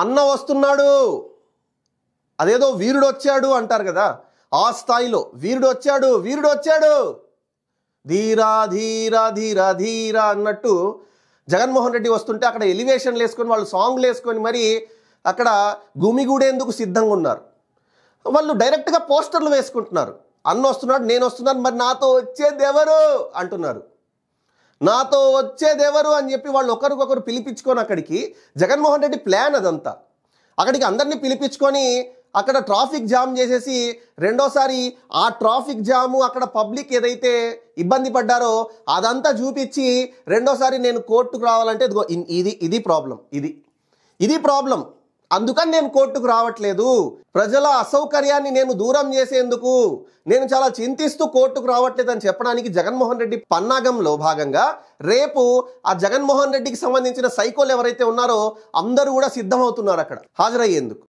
అన్న వస్తున్నాడు, అదేదో వీరుడు వచ్చాడు అంటారు కదా, ఆ స్థాయిలో వీరుడు వచ్చాడు ధీరా ధీరా ధీరా ధీరా అన్నట్టు జగన్మోహన్ రెడ్డి వస్తుంటే అక్కడ ఎలివేషన్లు వేసుకొని వాళ్ళు సాంగ్లు వేసుకొని మరి అక్కడ గుమిగూడేందుకు సిద్ధంగా ఉన్నారు. వాళ్ళు డైరెక్ట్గా పోస్టర్లు వేసుకుంటున్నారు. అన్న వస్తున్నాడు, నేను వస్తున్నాను, మరి నాతో వచ్చేదెవరు అంటున్నారు. నాతో వచ్చేదెవరు అని చెప్పి వాళ్ళు ఒకరికొకరు పిలిపించుకొని అక్కడికి జగన్మోహన్ రెడ్డి ప్లాన్ అదంతా. అక్కడికి అందరినీ పిలిపించుకొని అక్కడ ట్రాఫిక్ జామ్ చేసేసి రెండోసారి ఆ ట్రాఫిక్ జాము అక్కడ పబ్లిక్ ఏదైతే ఇబ్బంది పడ్డారో అదంతా చూపించి రెండోసారి నేను కోర్టుకు రావాలంటే ఇది ప్రాబ్లం, ఇది ప్రాబ్లం, అందుకని నేను కోర్టుకు రావట్లేదు, ప్రజల అసౌకర్యాన్ని నేను దూరం చేసేందుకు నేను చాలా చింతిస్తూ కోర్టుకు రావట్లేదు అని చెప్పడానికి జగన్మోహన్ రెడ్డి పన్నాగంలో భాగంగా రేపు ఆ జగన్మోహన్ రెడ్డికి సంబంధించిన సైకోలు ఎవరైతే ఉన్నారో అందరూ కూడా సిద్ధమవుతున్నారు అక్కడ హాజరయ్యేందుకు.